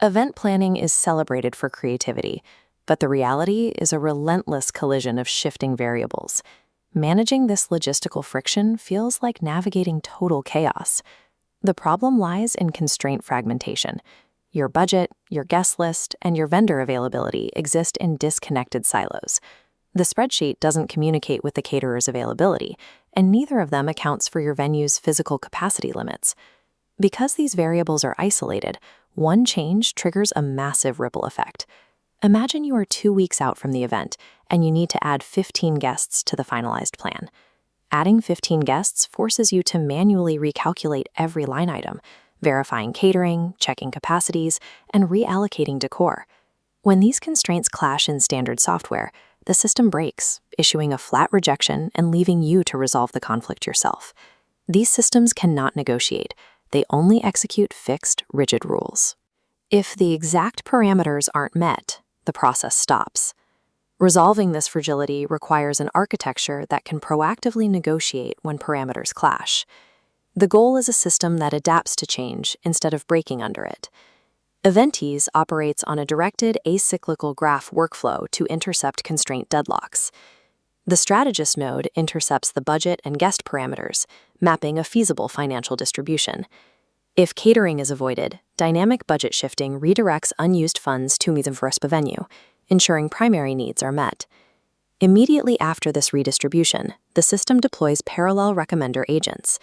Event planning is celebrated for creativity, but the reality is a relentless collision of shifting variables. Managing this logistical friction feels like navigating total chaos. The problem lies in constraint fragmentation. Your budget, your guest list, and your vendor availability exist in disconnected silos. The spreadsheet doesn't communicate with the caterer's availability, and neither of them accounts for your venue's physical capacity limits. Because these variables are isolated, one change triggers a massive ripple effect. Imagine you are 2 weeks out from the event, and you need to add 15 guests to the finalized plan. Adding 15 guests forces you to manually recalculate every line item, verifying catering, checking capacities, and reallocating decor. When these constraints clash in standard software, the system breaks, issuing a flat rejection and leaving you to resolve the conflict yourself. These systems cannot negotiate. They only execute fixed, rigid rules. If the exact parameters aren't met, the process stops. Resolving this fragility requires an architecture that can proactively negotiate when parameters clash. The goal is a system that adapts to change instead of breaking under it. EventEase operates on a directed acyclical graph workflow to intercept constraint deadlocks. The strategist node intercepts the budget and guest parameters, mapping a feasible financial distribution. If catering is avoided, dynamic budget shifting redirects unused funds to the venue, ensuring primary needs are met. Immediately after this redistribution, the system deploys parallel recommender agents.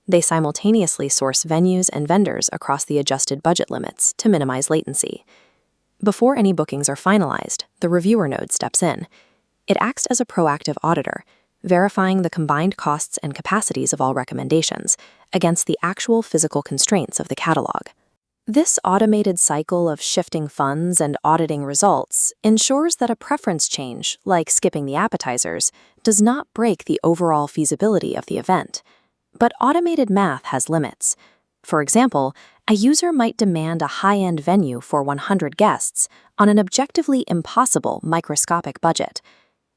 They simultaneously source venues and vendors across the adjusted budget limits to minimize latency. Before any bookings are finalized, the reviewer node steps in. It acts as a proactive auditor, verifying the combined costs and capacities of all recommendations against the actual physical constraints of the catalog. This automated cycle of shifting funds and auditing results ensures that a preference change, like skipping the appetizers, does not break the overall feasibility of the event. But automated math has limits. For example, a user might demand a high-end venue for 100 guests on an objectively impossible microscopic budget.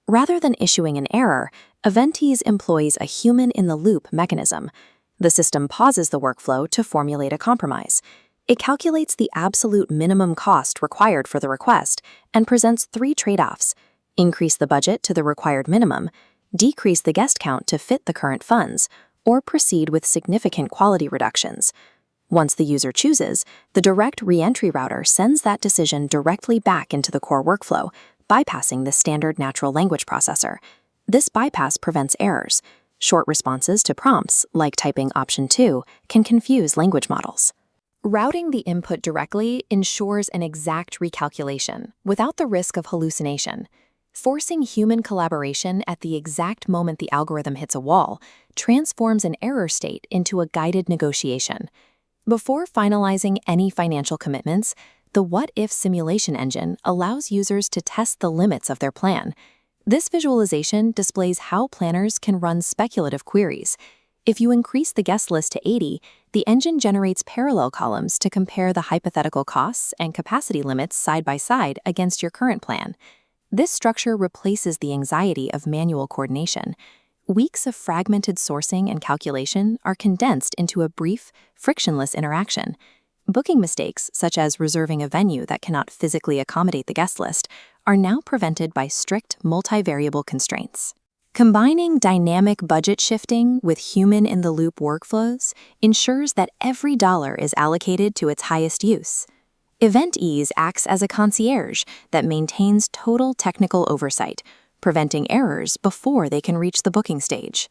Rather than issuing an error, EventEase employs a human-in-the-loop mechanism. The system pauses the workflow to formulate a compromise. It calculates the absolute minimum cost required for the request and presents 3 trade-offs: increase the budget to the required minimum, decrease the guest count to fit the current funds, or proceed with significant quality reductions. Once the user chooses, the direct re-entry router sends that decision directly back into the core workflow, bypassing the standard natural language processor. This bypass prevents errors. Short responses to prompts, like typing option 2, can confuse language models. Routing the input directly ensures an exact recalculation without the risk of hallucination. Forcing human collaboration at the exact moment the algorithm hits a wall transforms an error state into a guided negotiation. Before finalizing any financial commitments, the what-if simulation engine allows users to test the limits of their plan. This visualization displays how planners can run speculative queries. If you increase the guest list to 80, the engine generates parallel columns to compare the hypothetical costs and capacity limits side by side against your current plan. This structure replaces the anxiety of manual coordination. Weeks of fragmented sourcing and calculation are condensed into a brief, frictionless interaction. Booking mistakes, such as reserving a venue that cannot physically accommodate the guest list, are now prevented by strict multivariable constraints. Combining dynamic budget shifting with human-in-the-loop workflows ensures that every dollar is allocated to its highest use. EventEase acts as a concierge that maintains total technical oversight, preventing errors before they can reach the booking stage.